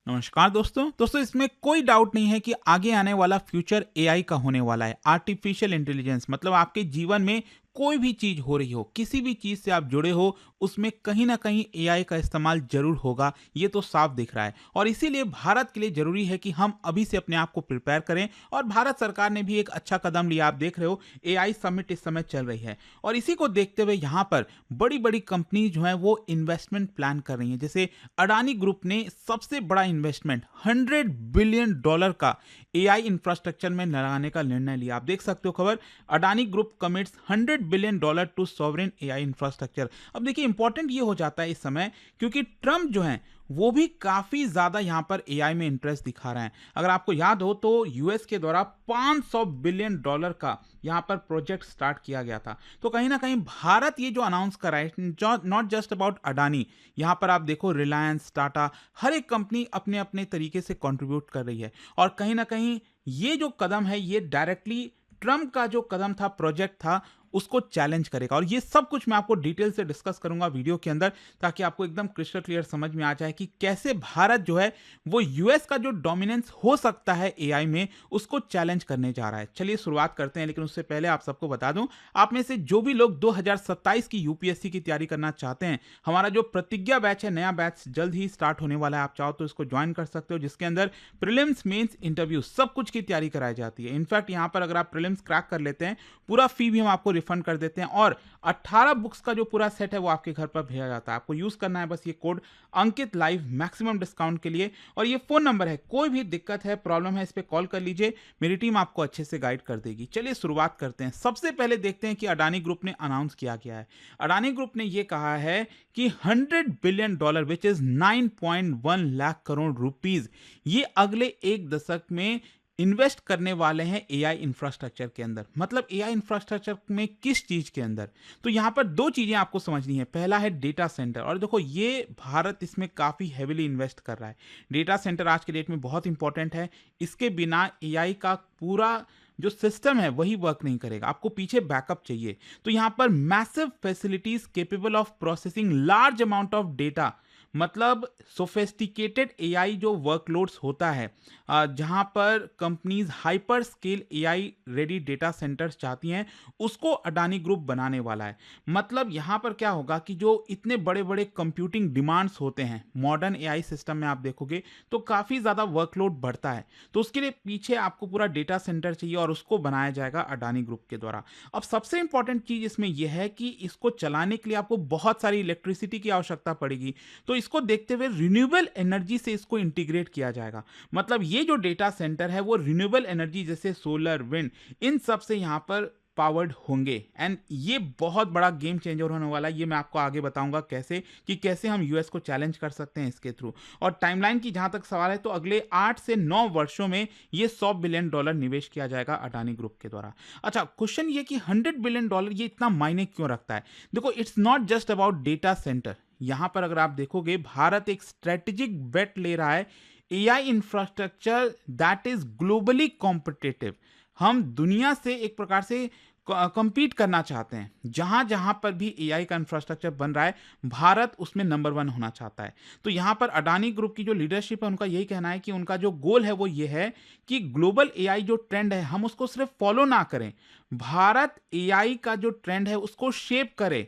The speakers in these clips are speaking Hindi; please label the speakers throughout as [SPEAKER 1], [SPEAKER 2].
[SPEAKER 1] नमस्कार दोस्तों इसमें कोई डाउट नहीं है कि आगे आने वाला फ्यूचर एआई का होने वाला है। आर्टिफिशियल इंटेलिजेंस मतलब आपके जीवन में कोई भी चीज हो रही हो, किसी भी चीज से आप जुड़े हो, उसमें कहीं ना कहीं एआई का इस्तेमाल जरूर होगा। ये तो साफ दिख रहा है और इसीलिए भारत के लिए जरूरी है कि हम अभी से अपने आप को प्रिपेयर करें। और भारत सरकार ने भी एक अच्छा कदम लिया। आप देख रहे हो एआई समिट इस समय चल रही है और इसी को देखते हुए यहाँ पर बड़ी बड़ी कंपनी जो है वो इन्वेस्टमेंट प्लान कर रही हैं। जैसे अडानी ग्रुप ने सबसे बड़ा इन्वेस्टमेंट $100 बिलियन का एआई इंफ्रास्ट्रक्चर में लगाने का निर्णय लिया। आप देख सकते हो खबर, Adani group commits $100 billion to sovereign AI infrastructure. अब देखिए इंपॉर्टेंट ये हो जाता है इस समय क्योंकि ट्रम्प जो है वो भी काफी ज्यादा यहां पर एआई में इंटरेस्ट दिखा रहे हैं। अगर आपको याद हो तो यूएस के द्वारा $500 बिलियन का यहां पर प्रोजेक्ट स्टार्ट किया गया था। तो कहीं ना कहीं भारत ये जो अनाउंस कर रहा है, नॉट जस्ट अबाउट अडानी, यहां पर आप देखो रिलायंस, टाटा, हर एक कंपनी अपने अपने तरीके से कंट्रीब्यूट कर रही है। और कहीं ना कहीं ये जो कदम है ये डायरेक्टली ट्रम्प का जो कदम था, प्रोजेक्ट था, उसको चैलेंज करेगा। और ये सब कुछ मैं आपको डिटेल से डिस्कस करूंगा वीडियो के अंदर ताकि आपको एकदम क्रिस्टल क्लियर समझ में आ जाए कि कैसे भारत जो है वो यूएस का जो डोमिनेंस हो सकता है एआई में उसको चैलेंज करने जा रहा है। चलिए शुरुआत करते हैं, लेकिन उससे पहले आप सबको बता दूं, आप में से जो भी लोग 2027 की यूपीएससी की तैयारी करना चाहते हैं, हमारा जो प्रतिज्ञा बैच है, नया बैच जल्द ही स्टार्ट होने वाला है। आप चाहो तो इसको ज्वाइन कर सकते हो, जिसके अंदर प्रीलिम्स, मेंस, इंटरव्यू सब कुछ की तैयारी कराई जाती है। इनफैक्ट यहाँ पर अगर आप प्रीलिम्स क्रैक कर लेते हैं, पूरा फी भी हम आपको रिफंड कर देते हैं और 18 बुक्स का जो पूरा सेट है वो आपके घर पर भेजा जाता है। आपको यूज करना है बस ये कोड अंकित लाइव मैक्सिमम डिस्काउंट के लिए। और ये फोन नंबर है, कोई भी दिक्कत है, प्रॉब्लम है, इस पे कॉल कर लीजिए, मेरी टीम आपको अच्छे से गाइड कर देगी। चलिए शुरुआत करते हैं। सबसे पहले देखते हैं कि अडानी ग्रुप ने अनाउंस किया गया है। अडानी ग्रुप ने यह कहा है कि $100 billion which is 9.1 lakh crore rupees ये अगले एक दशक में इन्वेस्ट करने वाले हैं एआई इंफ्रास्ट्रक्चर के अंदर। मतलब एआई इंफ्रास्ट्रक्चर में किस चीज के अंदर? तो यहां पर दो चीजें आपको समझनी है। पहला है डेटा सेंटर, और देखो ये भारत इसमें काफी हेविली इन्वेस्ट कर रहा है। डेटा सेंटर आज के डेट में बहुत इंपॉर्टेंट है। इसके बिना एआई का पूरा जो सिस्टम है वही वर्क नहीं करेगा, आपको पीछे बैकअप चाहिए। तो यहां पर massive facilities capable of processing large amount of data, मतलब सोफेस्टिकेटेड एआई जो वर्कलोड्स होता है, जहां पर companies hyper scale AI ready data centres चाहती हैं, उसको अडानी ग्रुप बनाने वाला है। मतलब यहां पर क्या होगा कि जो इतने बड़े बड़े कंप्यूटिंग डिमांड्स होते हैं मॉडर्न एआई सिस्टम में, आप देखोगे तो काफी ज्यादा वर्कलोड बढ़ता है। तो उसके लिए पीछे आपको पूरा डेटा सेंटर चाहिए और उसको बनाया जाएगा अडानी ग्रुप के द्वारा। अब सबसे इंपॉर्टेंट चीज इसमें यह है कि इसको चलाने के लिए आपको बहुत सारी इलेक्ट्रिसिटी की आवश्यकता पड़ेगी। तो इसको देखते हुए रिन्यूएबल एनर्जी से इसको इंटीग्रेट किया जाएगा। मतलब ये जो डेटा सेंटर है वो रिन्यूएबल एनर्जी जैसे सोलर, विंड, इन सब से यहां पर पावर्ड होंगे। एंड ये बहुत बड़ा गेम चेंजर होने वाला है। ये मैं आपको आगे बताऊंगा कैसे हम यूएस को चैलेंज कर सकते हैं इसके थ्रू। और टाइमलाइन की जहां तक सवाल है तो अगले 8 से 9 वर्षों में ये $100 बिलियन निवेश किया जाएगा अडानी ग्रुप के द्वारा। अच्छा, क्वेश्चन ये कि $100 बिलियन ये इतना मायने क्यों रखता है? देखो, it's not just about data centre. यहां पर अगर आप देखोगे भारत एक स्ट्रेटेजिक बेट ले रहा है, AI infrastructure that is globally competitive. हम दुनिया से एक प्रकार से कंपीट करना चाहते हैं। जहां जहां पर भी एआई का इंफ्रास्ट्रक्चर बन रहा है, भारत उसमें नंबर 1 होना चाहता है। तो यहां पर अडानी ग्रुप की जो लीडरशिप है उनका यही कहना है कि उनका जो गोल है वो ये है कि ग्लोबल एआई जो ट्रेंड है हम उसको सिर्फ फॉलो ना करें, भारत एआई का जो ट्रेंड है उसको शेप करे।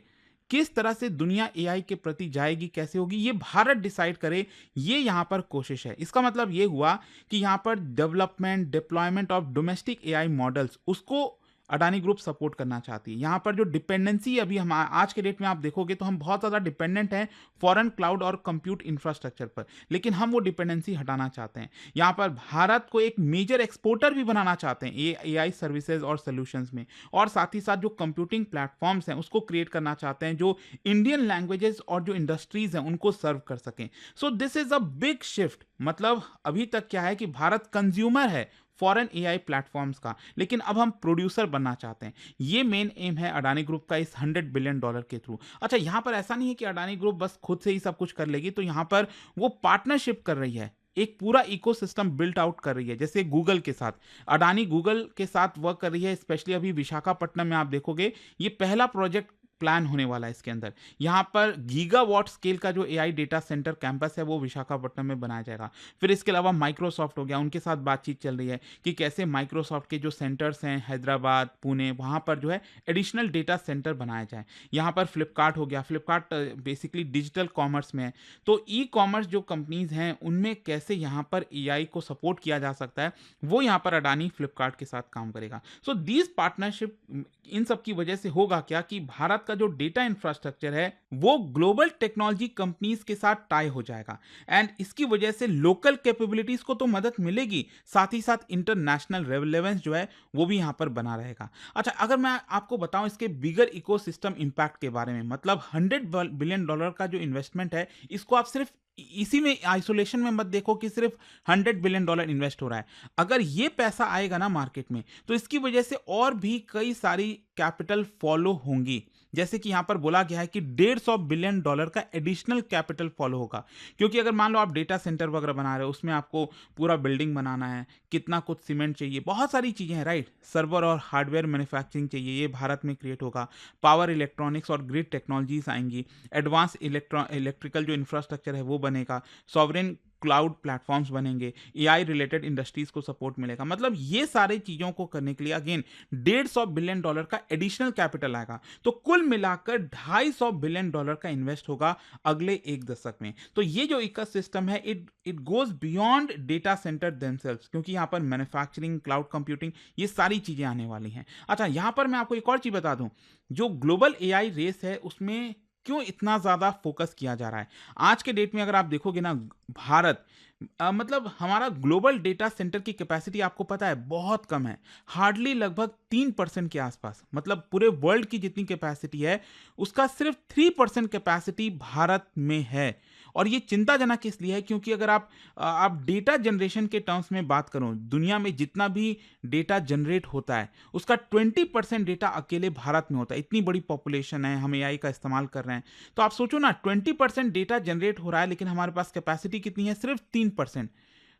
[SPEAKER 1] किस तरह से दुनिया एआई के प्रति जाएगी, कैसे होगी, ये भारत डिसाइड करे। ये यहां पर कोशिश है। इसका मतलब ये हुआ कि यहां पर development, deployment of domestic AI models, उसको अडानी ग्रुप सपोर्ट करना चाहती है। यहां पर जो डिपेंडेंसी अभी हम आज के डेट में आप देखोगे तो हम बहुत ज्यादा डिपेंडेंट हैं फॉरेन क्लाउड और कंप्यूट इंफ्रास्ट्रक्चर पर, लेकिन हम वो डिपेंडेंसी हटाना चाहते हैं। यहां पर भारत को एक मेजर एक्सपोर्टर भी बनाना चाहते हैं एआई सर्विसेज और सोल्यूशंस में। और साथ ही साथ जो कंप्यूटिंग प्लेटफॉर्म्स हैं उसको क्रिएट करना चाहते हैं जो इंडियन लैंग्वेजेस और जो इंडस्ट्रीज हैं उनको सर्व कर सकें। So this is a big shift. मतलब अभी तक क्या है कि भारत कंज्यूमर है फॉरेन एआई प्लेटफॉर्म्स का, लेकिन अब हम प्रोड्यूसर बनना चाहते हैं। ये मेन एम है अडानी ग्रुप का इस $100 बिलियन के थ्रू। अच्छा, यहां पर ऐसा नहीं है कि अडानी ग्रुप बस खुद से ही सब कुछ कर लेगी। तो यहां पर वो पार्टनरशिप कर रही है, एक पूरा इकोसिस्टम बिल्ट आउट कर रही है। जैसे गूगल के साथ अडानी गूगल के साथ वर्क कर रही है। स्पेशली अभी विशाखापट्टनम में आप देखोगे ये पहला प्रोजेक्ट प्लान होने वाला है इसके अंदर। यहाँ पर गीगावाट स्केल का जो एआई डेटा सेंटर कैंपस है वो विशाखापट्टनम में बनाया जाएगा। फिर इसके अलावा माइक्रोसॉफ्ट हो गया, उनके साथ बातचीत चल रही है कि कैसे माइक्रोसॉफ्ट के जो सेंटर्स हैं हैदराबाद, पुणे, वहाँ पर जो है एडिशनल डेटा सेंटर बनाया जाए। यहाँ पर फ्लिपकार्ट हो गया, फ्लिपकार्ट बेसिकली डिजिटल कॉमर्स में है, तो ई कॉमर्स जो कंपनीज़ हैं उनमें कैसे यहाँ पर एआई को सपोर्ट किया जा सकता है, वो यहाँ पर अडानी फ्लिपकार्ट के साथ काम करेगा। सो दीज पार्टनरशिप, इन सब की वजह से होगा क्या कि भारत का जो डेटा इंफ्रास्ट्रक्चर है वो ग्लोबल टेक्नोलॉजी कंपनीज के साथ टाई हो जाएगा, एंड इसकी वजह से लोकल कैपेबिलिटीज को तो मदद मिलेगी, साथ ही साथ इंटरनेशनल रेलेवेंस जो है वो भी यहाँ पर बना रहेगा। अच्छा, अगर मैं आपको बताऊं इसके बिगर इकोसिस्टम इंपैक्ट के बारे में, मतलब $100 बिलियन का जो इन्वेस्टमेंट है, इसको आप सिर्फ इसी में आइसोलेशन में मत देखो कि सिर्फ $100 बिलियन इन्वेस्ट हो रहा है। अगर ये पैसा आएगा ना मार्केट में, तो इसकी वजह से और भी कई सारी कैपिटल फॉलो होंगी। जैसे कि यहाँ पर बोला गया है कि $150 बिलियन का एडिशनल कैपिटल फॉलो होगा, क्योंकि अगर मान लो आप डेटा सेंटर वगैरह बना रहे हो, उसमें आपको पूरा बिल्डिंग बनाना है, कितना कुछ सीमेंट चाहिए, बहुत सारी चीज़ें हैं, राइट। सर्वर और हार्डवेयर मैन्युफैक्चरिंग चाहिए, ये भारत में क्रिएट होगा। पावर इलेक्ट्रॉनिक्स और ग्रिड टेक्नोलॉजीज आएंगी, एडवांस इलेक्ट्रिकल जो इंफ्रास्ट्रक्चर है वो बनेगा, सॉवरेन क्लाउड प्लेटफॉर्म्स बनेंगे, एआई रिलेटेड इंडस्ट्रीज को सपोर्ट मिलेगा। मतलब ये सारी चीजों को करने के लिए अगेन $150 बिलियन का एडिशनल कैपिटल आएगा, तो कुल मिलाकर $250 बिलियन का इन्वेस्ट होगा अगले एक दशक में। तो ये जो इकोसिस्टम है it goes beyond data centre themselves, क्योंकि यहाँ पर मैन्युफैक्चरिंग, क्लाउड कंप्यूटिंग, ये सारी चीजें आने वाली हैं। अच्छा, यहाँ पर मैं आपको एक और चीज बता दूं, जो ग्लोबल एआई रेस है उसमें क्यों इतना ज़्यादा फोकस किया जा रहा है। आज के डेट में अगर आप देखोगे ना, भारत मतलब हमारा ग्लोबल डेटा सेंटर की कैपेसिटी आपको पता है बहुत कम है, हार्डली लगभग 3% के आसपास। मतलब पूरे वर्ल्ड की जितनी कैपेसिटी है उसका सिर्फ 3% कैपेसिटी भारत में है। और ये चिंताजनक इसलिए है क्योंकि अगर आप डेटा जनरेशन के टर्म्स में बात करो, दुनिया में जितना भी डेटा जनरेट होता है उसका 20% डेटा अकेले भारत में होता है। इतनी बड़ी पॉपुलेशन है, हम एआई का इस्तेमाल कर रहे हैं, तो आप सोचो ना, 20% डेटा जनरेट हो रहा है लेकिन हमारे पास कैपेसिटी कितनी है, सिर्फ 3%।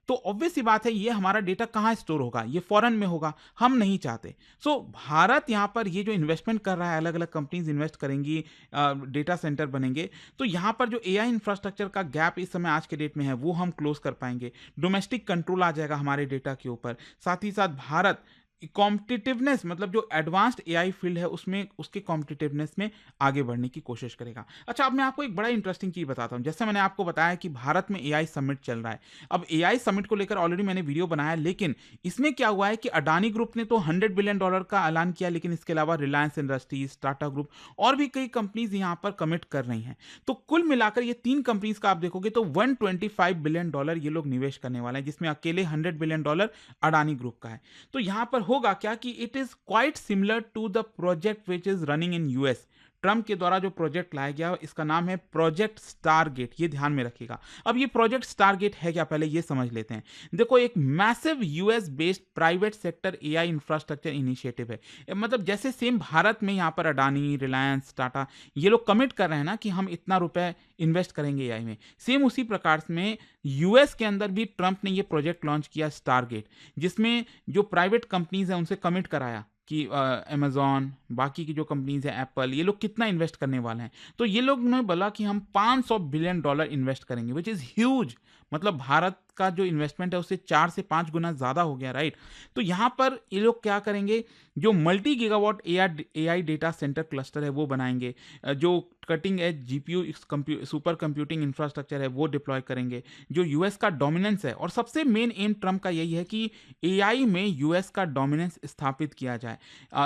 [SPEAKER 1] तो ऑब्वियस सी बात है, ये हमारा डेटा कहाँ स्टोर होगा, ये फॉरेन में होगा, हम नहीं चाहते। सो भारत यहाँ पर ये जो इन्वेस्टमेंट कर रहा है, अलग अलग कंपनीज इन्वेस्ट करेंगी, डेटा सेंटर बनेंगे, तो यहाँ पर जो एआई इंफ्रास्ट्रक्चर का गैप इस समय आज के डेट में है वो हम क्लोज कर पाएंगे। डोमेस्टिक कंट्रोल आ जाएगा हमारे डेटा के ऊपर, साथ ही साथ भारत कॉम्पिटिटिवनेस, मतलब जो एडवांस्ड एआई फील्ड है उसमें, उसके कॉम्पिटिटिवनेस में आगे बढ़ने की कोशिश करेगा। अच्छा, अब मैं आपको एक बड़ा इंटरेस्टिंग चीज बताता हूं। जैसे मैंने आपको बताया कि भारत में एआई समिट चल रहा है, अब एआई समिट को लेकर ऑलरेडी मैंने वीडियो बनाया, लेकिन इसमें क्या हुआ है कि अडानी ग्रुप ने तो $100 बिलियन का ऐलान किया, लेकिन इसके अलावा रिलायंस इंडस्ट्रीज, टाटा ग्रुप और भी कई कंपनीज यहां पर कमिट कर रही हैं। तो कुल मिलाकर ये 3 कंपनीज का आप देखोगे तो $125 बिलियन ये लोग निवेश करने वाले हैं, जिसमें अकेले $100 बिलियन अडानी ग्रुप का है। तो यहां पर होगा क्या कि it is quite similar to the project which is running in US. Trump के द्वारा जो प्रोजेक्ट लाया गया इसका नाम है प्रोजेक्ट स्टारगेट, ये ध्यान में रखिएगा। अब ये प्रोजेक्ट स्टारगेट है क्या, पहले ये समझ लेते हैं। देखो, एक massive US based private sector AI infrastructure initiative है। मतलब जैसे सेम भारत में यहाँ पर अडानी, रिलायंस, टाटा ये लोग कमिट कर रहे हैं ना कि हम इतना रुपए इन्वेस्ट करेंगे एआई में, सेम उसी प्रकार में यूएस के अंदर भी ट्रम्प ने ये प्रोजेक्ट लॉन्च किया स्टारगेट, जिसमें जो प्राइवेट कंपनीज हैं उनसे कमिट कराया कि अमेजॉन, बाकी की जो कंपनीज है, एप्पल, ये लोग कितना इन्वेस्ट करने वाले हैं। तो ये लोग ने बोला कि हम $500 बिलियन इन्वेस्ट करेंगे, विच इज़ ह्यूज। मतलब भारत का जो इन्वेस्टमेंट है उससे 4 से 5 गुना ज़्यादा हो गया, राइट। तो यहाँ पर ये लोग क्या करेंगे, जो multi gigawatt AI data centre cluster है वो बनाएंगे, जो cutting edge GPU super computing infrastructure है वो डिप्लॉय करेंगे। जो यूएस का डोमिनेंस है, और सबसे मेन एम ट्रम्प का यही है कि एआई में यूएस का डोमिनेंस स्थापित किया जाए,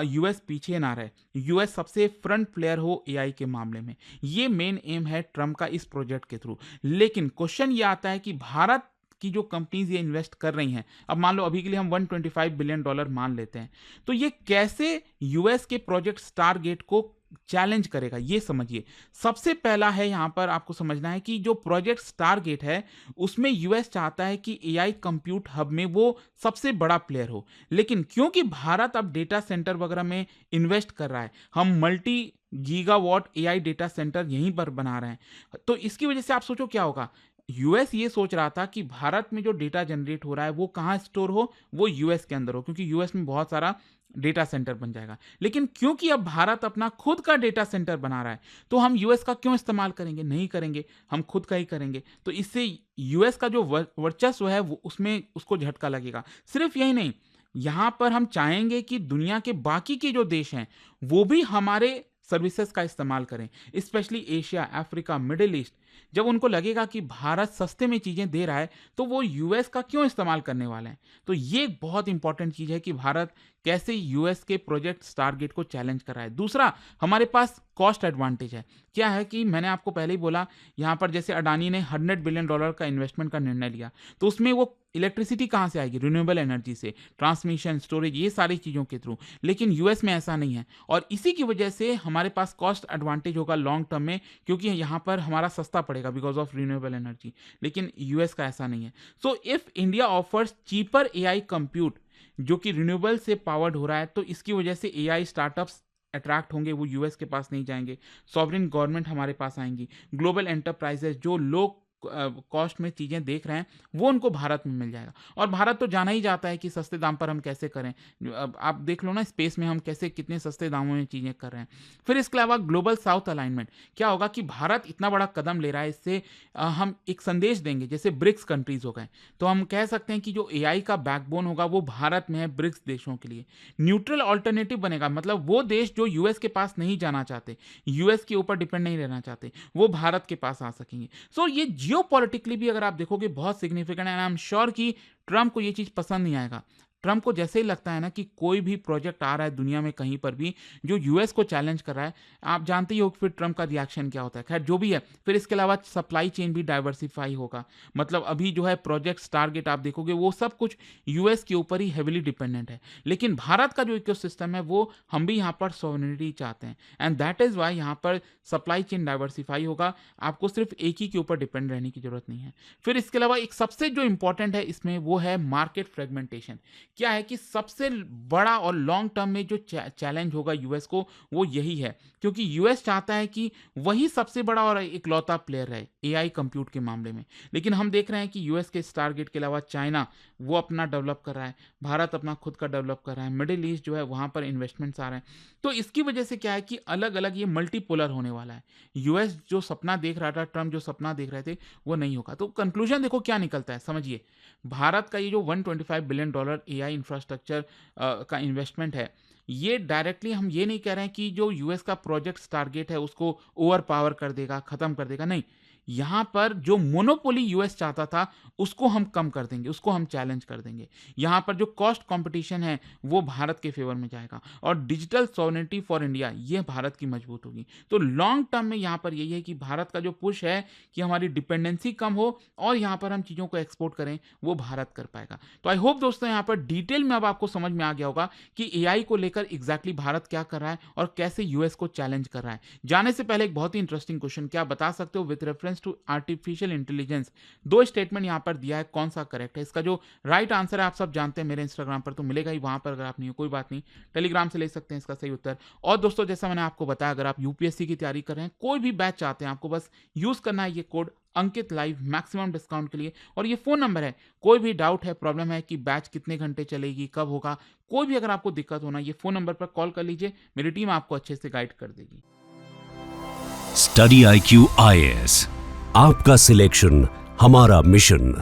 [SPEAKER 1] यूएस पीछे ना रहे, यूएस सबसे फ्रंट प्लेयर हो एआई के मामले में। ये मेन एम है ट्रम्प का इस प्रोजेक्ट के थ्रू। लेकिन क्वेश्चन ये आता है कि भारत की जो कंपनीज ये इन्वेस्ट कर रही हैं, अब मान लो अभी के लिए हम $125 बिलियन मान लेते हैं, तो ये कैसे यूएस के प्रोजेक्ट स्टारगेट को चैलेंज करेगा, ये समझिए। सबसे पहला है यहां पर आपको समझना है कि जो प्रोजेक्ट स्टारगेट है उसमें यूएस चाहता है कि एआई कंप्यूट हब में वो सबसे बड़ा प्लेयर हो, लेकिन क्योंकि भारत अब डेटा सेंटर वगैरह में इन्वेस्ट कर रहा है, हम multi gigawatt AI data centre यहीं पर बना रहे हैं, तो इसकी वजह से आप सोचो क्या होगा। यूएस ये सोच रहा था कि भारत में जो डेटा जनरेट हो रहा है वो कहाँ स्टोर हो, वो यूएस के अंदर हो, क्योंकि यूएस में बहुत सारा डेटा सेंटर बन जाएगा। लेकिन क्योंकि अब भारत अपना खुद का डेटा सेंटर बना रहा है, तो हम यूएस का क्यों इस्तेमाल करेंगे? नहीं करेंगे, हम खुद का ही करेंगे। तो इससे यूएस का जो वर्चस्व है वो उसमें उसको झटका लगेगा। सिर्फ यही नहीं, यहाँ पर हम चाहेंगे कि दुनिया के बाकी के जो देश हैं वो भी हमारे सर्विसेज का इस्तेमाल करें, specially Asia, Africa, middle east. जब उनको लगेगा कि भारत सस्ते में चीज़ें दे रहा है, तो वो यूएस का क्यों इस्तेमाल करने वाले हैं? तो ये एक बहुत इंपॉर्टेंट चीज़ है कि भारत कैसे यूएस के प्रोजेक्ट स्टारगेट को चैलेंज कर रहा है। दूसरा, हमारे पास कॉस्ट एडवांटेज है। क्या है कि मैंने आपको पहले ही बोला, यहाँ पर जैसे अडानी ने $100 बिलियन का इन्वेस्टमेंट का निर्णय लिया, तो उसमें वो इलेक्ट्रिसिटी कहाँ से आएगी? रिन्यूएबल एनर्जी से, ट्रांसमिशन, स्टोरेज, ये सारी चीज़ों के थ्रू। लेकिन यूएस में ऐसा नहीं है, और इसी की वजह से हमारे पास कॉस्ट एडवांटेज होगा लॉन्ग टर्म में, क्योंकि यहाँ पर हमारा सस्ता पड़ेगा बिकॉज ऑफ रिन्यूएबल एनर्जी। लेकिन यूएस का ऐसा नहीं है। So if India offers cheaper AI compute जो कि रिन्यूएबल से पावर्ड हो रहा है, तो इसकी वजह से एआई स्टार्टअप्स अट्रैक्ट होंगे, वो यूएस के पास नहीं जाएंगे। सॉवरेन गवर्नमेंट हमारे पास आएंगी। ग्लोबल एंटरप्राइजेस जो लोग कॉस्ट में चीज़ें देख रहे हैं, वो उनको भारत में मिल जाएगा। और भारत तो जाना ही जाता है कि सस्ते दाम पर हम कैसे करें। अब आप देख लो ना, स्पेस में हम कैसे कितने सस्ते दामों में चीज़ें कर रहे हैं। फिर इसके अलावा ग्लोबल साउथ अलाइनमेंट, क्या होगा कि भारत इतना बड़ा कदम ले रहा है, इससे हम एक संदेश देंगे। जैसे ब्रिक्स कंट्रीज हो गए, तो हम कह सकते हैं कि जो एआई का बैकबोन होगा वो भारत में है ब्रिक्स देशों के लिए। न्यूट्रल ऑल्टरनेटिव बनेगा, मतलब वो देश जो यूएस के पास नहीं जाना चाहते, यूएस के ऊपर डिपेंड नहीं रहना चाहते, वो भारत के पास आ सकेंगे। सो ये जियोपॉलिटिकली भी अगर आप देखोगे बहुत सिग्निफिकेंट है। आई एम श्योर कि ट्रंप को ये चीज पसंद नहीं आएगा। ट्रंप को जैसे ही लगता है ना कि कोई भी प्रोजेक्ट आ रहा है दुनिया में कहीं पर भी जो यूएस को चैलेंज कर रहा है, आप जानते ही हो कि फिर ट्रंप का रिएक्शन क्या होता है। खैर जो भी है, फिर इसके अलावा सप्लाई चेन भी डाइवर्सिफाई होगा। मतलब अभी जो है प्रोजेक्ट टारगेट आप देखोगे वो सब कुछ यूएस के ऊपर ही हेविली डिपेंडेंट है। लेकिन भारत का जो इकोसिस्टम है वो हम भी यहाँ पर सॉवरेनिटी चाहते हैं, एंड दैट इज वाई यहाँ पर सप्लाई चेन डाइवर्सिफाई होगा। आपको सिर्फ एक ही के ऊपर डिपेंड रहने की जरूरत नहीं है। फिर इसके अलावा एक सबसे जो इंपॉर्टेंट है इसमें वो है मार्केट फ्रेगमेंटेशन। क्या है कि सबसे बड़ा और लॉन्ग टर्म में जो चैलेंज होगा यूएस को वो यही है, क्योंकि यूएस चाहता है कि वही सबसे बड़ा और इकलौता प्लेयर है एआई कंप्यूट के मामले में। लेकिन हम देख रहे हैं कि यूएस के टारगेट के अलावा चाइना वो अपना डेवलप कर रहा है, भारत अपना खुद का डेवलप कर रहा है, मिडिल ईस्ट जो है वहां पर इन्वेस्टमेंट्स आ रहे हैं। तो इसकी वजह से क्या है कि अलग अलग ये मल्टीपोलर होने वाला है। यूएस जो सपना देख रहा था, ट्रम्प जो सपना देख रहे थे, वो नहीं होगा। तो कंक्लूजन देखो क्या निकलता है, समझिए। भारत का ये जो $125 बिलियन एआई इंफ्रास्ट्रक्चर का इन्वेस्टमेंट है, ये डायरेक्टली हम ये नहीं कह रहे हैं कि जो यूएस का प्रोजेक्ट टारगेट है उसको ओवर पावर कर देगा, खत्म कर देगा। नहीं, यहां पर जो मोनोपोली यूएस चाहता था उसको हम कम कर देंगे, उसको हम चैलेंज कर देंगे। यहां पर जो कॉस्ट कंपटीशन है वो भारत के फेवर में जाएगा, और डिजिटल सॉवरेनिटी फॉर इंडिया ये भारत की मजबूत होगी। तो लॉन्ग टर्म में यहां पर यही है कि भारत का जो पुश है कि हमारी डिपेंडेंसी कम हो और यहां पर हम चीज़ों को एक्सपोर्ट करें, वो भारत कर पाएगा। तो आई होप दोस्तों यहाँ पर डिटेल में अब आपको समझ में आ गया होगा कि एआई को लेकर एग्जैक्टली भारत क्या कर रहा है और कैसे यूएस को चैलेंज कर रहा है। जाने से पहले एक बहुत ही इंटरेस्टिंग क्वेश्चन, क्या बता सकते हो with reference to artificial intelligence दो स्टेटमेंट यहां पर दिया है, कौन सा करेक्ट है? इसका जो राइट आंसर है आप सब जानते हैं, मेरे इंस्टाग्राम पर तो मिलेगा ही, वहां पर अगर आप नहीं हो कोई बात नहीं, टेलीग्राम से ले सकते हैं इसका सही उत्तर। और दोस्तों जैसा मैंने आपको बताया, अगर आप यूपीएससी की तैयारी कर रहे हैं, कोई भी बैच चाहते हैं, आपको बस यूज करना है ये कोड अंकित लाइव मैक्सिमम डिस्काउंट के लिए, और ये फोन नंबर है। कोई भी डाउट है, प्रॉब्लम है कि बैच कितने घंटे चलेगी, कब होगा, कोई भी अगर आपको दिक्कत होना, ये फोन नंबर पर कॉल कर लीजिए, मेरी टीम आपको अच्छे से गाइड कर देगी।
[SPEAKER 2] स्टडी IQ IAS, आपका सिलेक्शन हमारा मिशन।